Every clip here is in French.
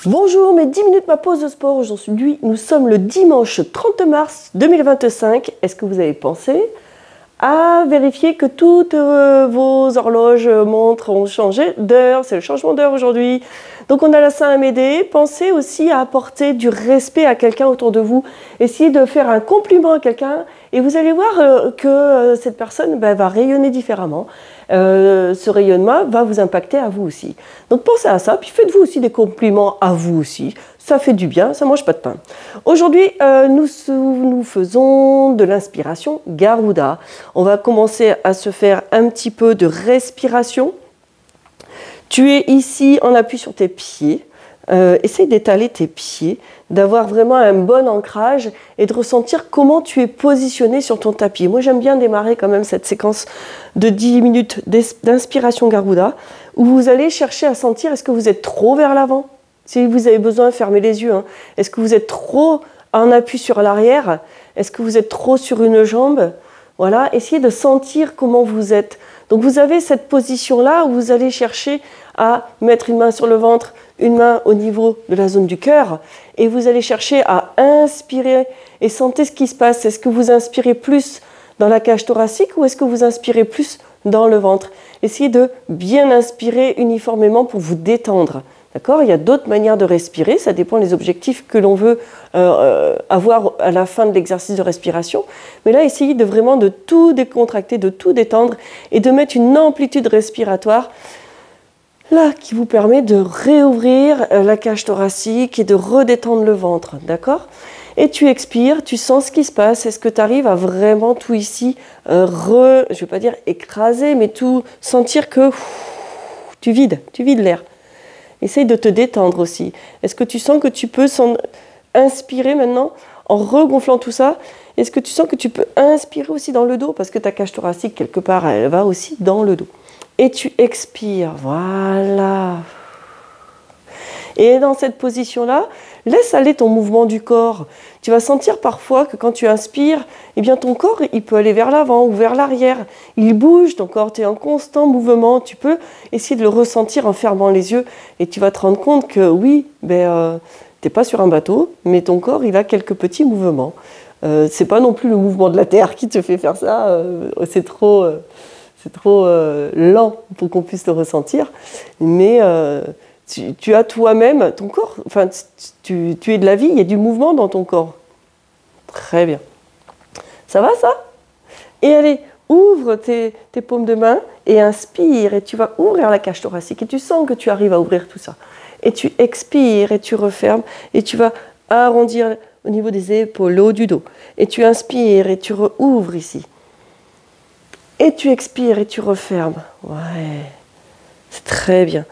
Bonjour, mes 10 minutes ma pause de sport aujourd'hui. Nous sommes le dimanche 30 mars 2025. Est-ce que vous avez pensé à vérifier que toutes vos horloges montres ont changé d'heure? C'est le changement d'heure aujourd'hui. Donc on a la Saint-Amédée. Pensez aussi à apporter du respect à quelqu'un autour de vous. Essayez de faire un compliment à quelqu'un et vous allez voir que cette personne va rayonner différemment. Ce rayonnement va vous impacter à vous aussi. Donc pensez à ça, puis faites-vous aussi des compliments à vous aussi. Ça fait du bien, ça mange pas de pain. Aujourd'hui, nous faisons de l'inspiration Garuda. On va commencer à se faire un petit peu de respiration. Tu es ici en appui sur tes pieds. Essaye d'étaler tes pieds, d'avoir vraiment un bon ancrage et de ressentir comment tu es positionné sur ton tapis. Moi, j'aime bien démarrer quand même cette séquence de 10 minutes d'inspiration Garuda où vous allez chercher à sentir est-ce que vous êtes trop vers l'avant. Si vous avez besoin, fermez les yeux. Est-ce que vous êtes trop en appui sur l'arrière? Est-ce que vous êtes trop sur une jambe? Voilà, essayez de sentir comment vous êtes. Donc vous avez cette position-là où vous allez chercher à mettre une main sur le ventre, une main au niveau de la zone du cœur et vous allez chercher à inspirer et sentez ce qui se passe. Est-ce que vous inspirez plus dans la cage thoracique ou est-ce que vous inspirez plus dans le ventre? Essayez de bien inspirer uniformément pour vous détendre. D'accord? Il y a d'autres manières de respirer, ça dépend des objectifs que l'on veut avoir à la fin de l'exercice de respiration. Mais là, essayez de vraiment de tout décontracter, de tout détendre et de mettre une amplitude respiratoire là qui vous permet de réouvrir la cage thoracique et de redétendre le ventre. D'accord? Et tu expires, tu sens ce qui se passe. Est-ce que tu arrives à vraiment tout ici, je ne vais pas dire écraser, mais tout sentir que tu vides l'air. Essaye de te détendre aussi. Est-ce que tu sens que tu peux inspirer maintenant en regonflant tout ça? Est-ce que tu sens que tu peux inspirer aussi dans le dos? Parce que ta cage thoracique, quelque part, elle va aussi dans le dos. Et tu expires. Voilà. Et dans cette position-là, laisse aller ton mouvement du corps. Tu vas sentir parfois que quand tu inspires, eh bien ton corps il peut aller vers l'avant ou vers l'arrière. Il bouge, ton corps est en constant mouvement. Tu peux essayer de le ressentir en fermant les yeux et tu vas te rendre compte que oui, tu n'es pas sur un bateau, mais ton corps il a quelques petits mouvements. C'est pas non plus le mouvement de la Terre qui te fait faire ça. C'est trop lent pour qu'on puisse le ressentir. Mais tu as toi-même, ton corps, enfin, tu es de la vie, il y a du mouvement dans ton corps. Très bien. Ça va, ça? Et allez, ouvre tes paumes de main et inspire. Et tu vas ouvrir la cage thoracique. Et tu sens que tu arrives à ouvrir tout ça. Et tu expires et tu refermes. Et tu vas arrondir au niveau des épaules, le haut du dos. Et tu inspires et tu rouvres ici. Et tu expires et tu refermes. Ouais, c'est très bien.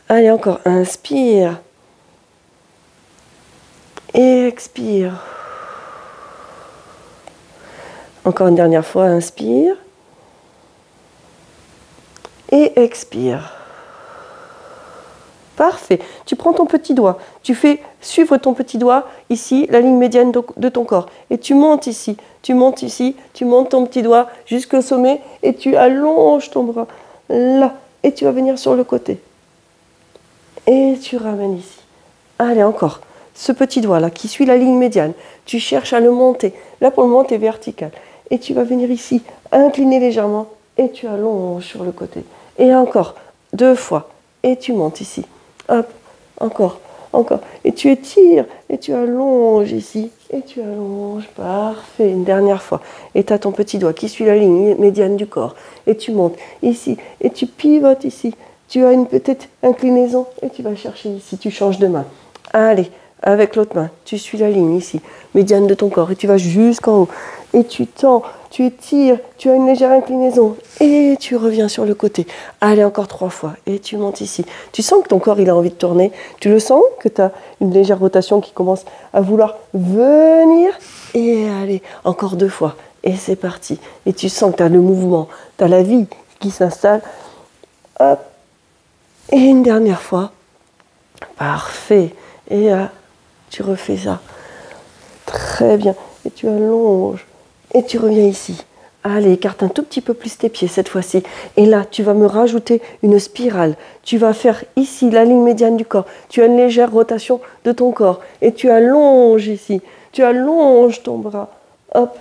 Allez, encore, inspire. Et expire. Encore une dernière fois, inspire. Et expire. Parfait. Tu prends ton petit doigt. Tu fais suivre ton petit doigt, ici, la ligne médiane de ton corps. Et tu montes ici. Tu montes ici. Tu montes ton petit doigt jusqu'au sommet. Et tu allonges ton bras. Là. Et tu vas venir sur le côté. Et tu ramènes ici. Allez, encore. Ce petit doigt-là qui suit la ligne médiane. Tu cherches à le monter. Là, pour le moment, tu es vertical. Et tu vas venir ici, incliner légèrement. Et tu allonges sur le côté. Et encore. 2 fois. Et tu montes ici. Hop. Encore. Encore. Et tu étires. Et tu allonges ici. Et tu allonges. Parfait. Une dernière fois. Et tu as ton petit doigt qui suit la ligne médiane du corps. Et tu montes ici. Et tu pivotes ici. Tu as une petite inclinaison et tu vas chercher ici, tu changes de main. Allez, avec l'autre main, tu suis la ligne ici, médiane de ton corps et tu vas jusqu'en haut. Et tu tends, tu étires, tu as une légère inclinaison et tu reviens sur le côté. Allez, encore 3 fois et tu montes ici. Tu sens que ton corps, il a envie de tourner. Tu le sens que tu as une légère rotation qui commence à vouloir venir. Et allez, encore 2 fois. Et c'est parti. Et tu sens que tu as le mouvement, tu as la vie qui s'installe. Hop. Et une dernière fois. Parfait. Et là, tu refais ça. Très bien. Et tu allonges. Et tu reviens ici. Allez, écarte un tout petit peu plus tes pieds cette fois-ci. Et là, tu vas me rajouter une spirale. Tu vas faire ici la ligne médiane du corps. Tu as une légère rotation de ton corps. Et tu allonges ici. Tu allonges ton bras. Hop.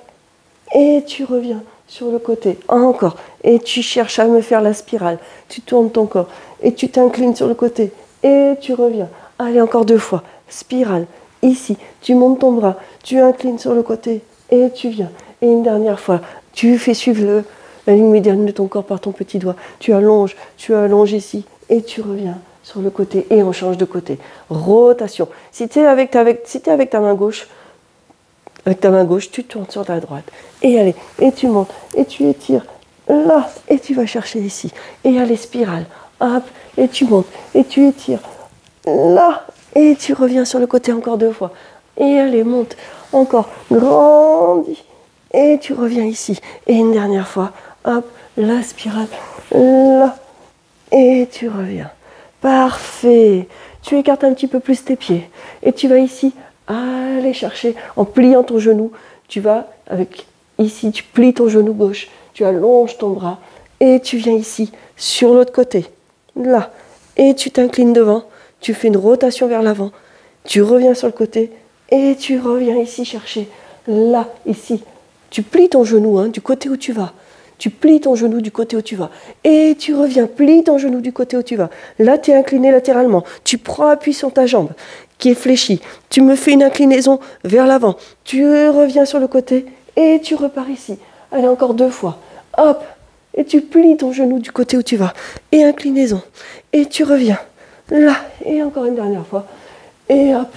Et tu reviens sur le côté. Encore. Et tu cherches à me faire la spirale. Tu tournes ton corps. Et tu t'inclines sur le côté. Et tu reviens. Allez, encore 2 fois. Spirale. Ici. Tu montes ton bras. Tu inclines sur le côté. Et tu viens. Et une dernière fois. Tu fais suivre la ligne médiane de ton corps par ton petit doigt. Tu allonges ici et tu reviens sur le côté et on change de côté. Rotation. Si tu es avec ta main gauche, tu tournes sur ta droite. Et allez, et tu montes, et tu étires là, et tu vas chercher ici. Et allez, spirale. Hop, et tu montes, et tu étires là, et tu reviens sur le côté encore 2 fois. Et allez, monte, encore, grandis. Et tu reviens ici. Et une dernière fois. Hop, la spirale. Là. Et tu reviens. Parfait. Tu écartes un petit peu plus tes pieds. Et tu vas ici aller chercher en pliant ton genou. Tu vas avec ici, tu plies ton genou gauche. Tu allonges ton bras. Et tu viens ici, sur l'autre côté. Là. Et tu t'inclines devant. Tu fais une rotation vers l'avant. Tu reviens sur le côté. Et tu reviens ici chercher. Là, ici. Tu plies ton genou du côté où tu vas. Tu plies ton genou du côté où tu vas. Et tu reviens, plie ton genou du côté où tu vas. Là, tu es incliné latéralement. Tu prends appui sur ta jambe qui est fléchie. Tu me fais une inclinaison vers l'avant. Tu reviens sur le côté et tu repars ici. Allez, encore 2 fois. Hop. Et tu plies ton genou du côté où tu vas. Et inclinaison. Et tu reviens. Là. Et encore une dernière fois. Et hop.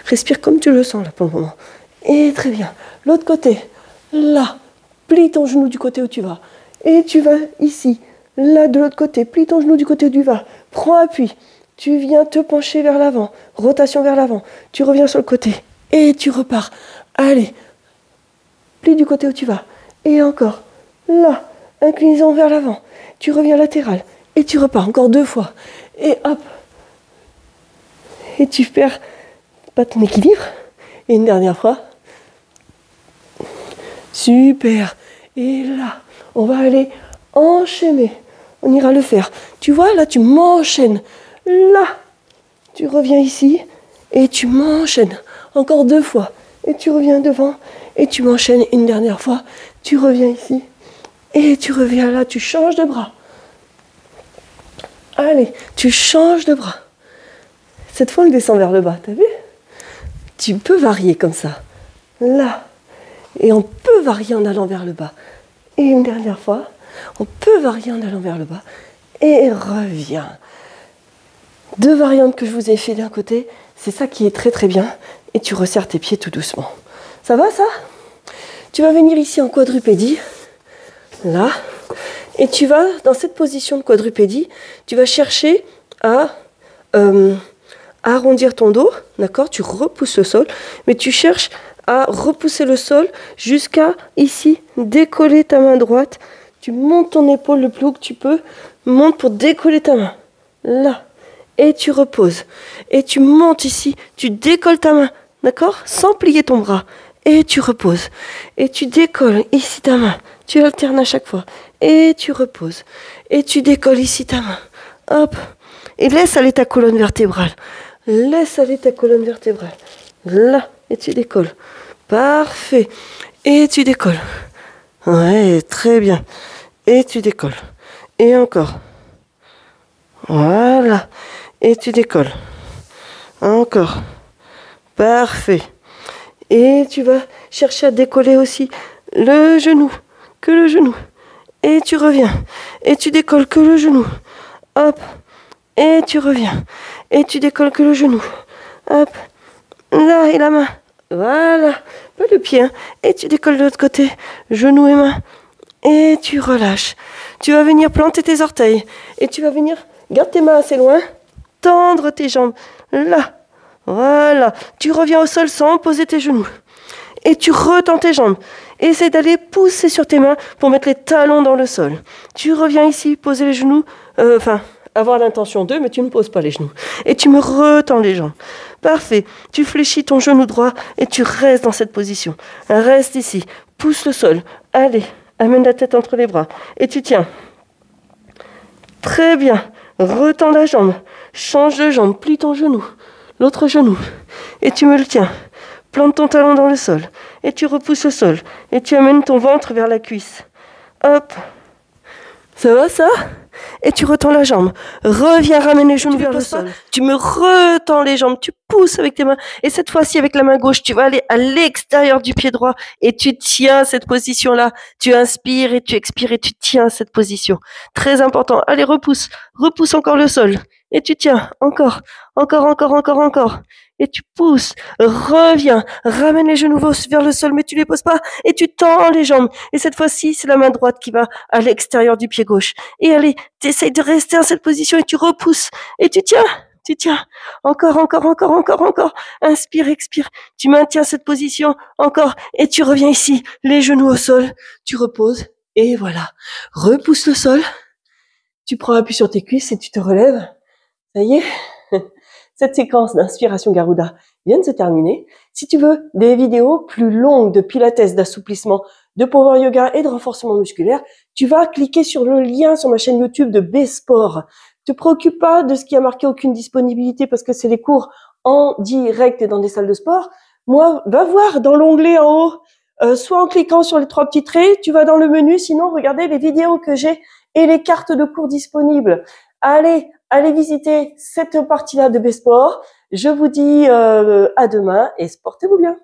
Respire comme tu le sens là pour le moment. Et très bien. L'autre côté, là, plie ton genou du côté où tu vas. Et tu vas ici, là de l'autre côté, plie ton genou du côté où tu vas. Prends appui. Tu viens te pencher vers l'avant. Rotation vers l'avant. Tu reviens sur le côté. Et tu repars. Allez. Plie du côté où tu vas. Et encore. Là. Inclinaison vers l'avant. Tu reviens latéral. Et tu repars. Encore 2 fois. Et hop. Et tu perds pas ton équilibre. Et une dernière fois. Super. Et là, on va aller enchaîner. On ira le faire. Tu vois, là, tu m'enchaînes. Là, tu reviens ici et tu m'enchaînes. Encore 2 fois. Et tu reviens devant et tu m'enchaînes une dernière fois. Tu reviens ici et tu reviens là. Tu changes de bras. Allez, tu changes de bras. Cette fois, on descend vers le bas. T'as vu? Tu peux varier comme ça. Là. Et on peut varier en allant vers le bas. Et une dernière fois, on peut varier en allant vers le bas. Et reviens. 2 variantes que je vous ai fait d'un côté, c'est ça qui est très très bien. Et tu resserres tes pieds tout doucement. Ça va ça? Tu vas venir ici en quadrupédie. Là. Et tu vas, dans cette position de quadrupédie, tu vas chercher à arrondir ton dos. D'accord? Tu repousses le sol. Mais tu cherches à repousser le sol jusqu'à ici, décoller ta main droite. Tu montes ton épaule le plus haut que tu peux. Monte pour décoller ta main. Là. Et tu reposes. Et tu montes ici. Tu décolles ta main. D'accord? Sans plier ton bras. Et tu reposes. Et tu décolles ici ta main. Tu alternes à chaque fois. Et tu reposes. Et tu décolles ici ta main. Hop. Et laisse aller ta colonne vertébrale. Laisse aller ta colonne vertébrale. Là. Et tu décolles. Parfait. Et tu décolles. Ouais, très bien. Et tu décolles. Et encore. Voilà. Et tu décolles. Encore. Parfait. Et tu vas chercher à décoller aussi le genou. Que le genou. Et tu reviens. Et tu décolles que le genou. Hop. Et tu reviens. Et tu décolles que le genou. Hop. Là, et la main. Voilà. Pas le pied. Et tu décolles de l'autre côté. Genou et main. Et tu relâches. Tu vas venir planter tes orteils. Et tu vas venir, garde tes mains assez loin. Tendre tes jambes. Là. Voilà. Tu reviens au sol sans poser tes genoux. Et tu retends tes jambes. Essaye d'aller pousser sur tes mains pour mettre les talons dans le sol. Tu reviens ici, poser les genoux. avoir l'intention de, mais tu ne poses pas les genoux. Et tu me retends les jambes. Parfait. Tu fléchis ton genou droit et tu restes dans cette position. Reste ici. Pousse le sol. Allez, amène la tête entre les bras. Et tu tiens. Très bien. Retends la jambe. Change de jambe. Plie ton genou. L'autre genou. Et tu me le tiens. Plante ton talon dans le sol. Et tu repousses le sol. Et tu amènes ton ventre vers la cuisse. Hop. Ça va ça? Et tu retends la jambe. Reviens, ramène les genoux vers le sol. Tu me retends les jambes. Tu pousses avec tes mains. Et cette fois-ci, avec la main gauche, tu vas aller à l'extérieur du pied droit et tu tiens cette position-là. Tu inspires et tu expires et tu tiens cette position. Très important. Allez, repousse. Repousse encore le sol. Et tu tiens. Encore. Encore. Et tu pousses, reviens, ramène les genoux vers le sol, mais tu les poses pas, et tu tends les jambes. Et cette fois-ci, c'est la main droite qui va à l'extérieur du pied gauche. Et allez, tu essayes de rester dans cette position et tu repousses, et tu tiens. Encore. Inspire, expire. Tu maintiens cette position, encore, et tu reviens ici, les genoux au sol, tu reposes, et voilà. Repousse le sol, tu prends appui sur tes cuisses et tu te relèves. Ça y est. Cette séquence d'inspiration Garuda vient de se terminer. Si tu veux des vidéos plus longues de pilates, d'assouplissement, de power yoga et de renforcement musculaire, tu vas cliquer sur le lien sur ma chaîne YouTube de B-Sport. Ne te préoccupe pas de ce qui a marqué aucune disponibilité parce que c'est les cours en direct et dans des salles de sport. Moi, va voir dans l'onglet en haut, soit en cliquant sur les 3 petits traits, tu vas dans le menu, sinon regardez les vidéos que j'ai et les cartes de cours disponibles. Allez visiter cette partie-là de B-Sport. Je vous dis à demain et sportez-vous bien.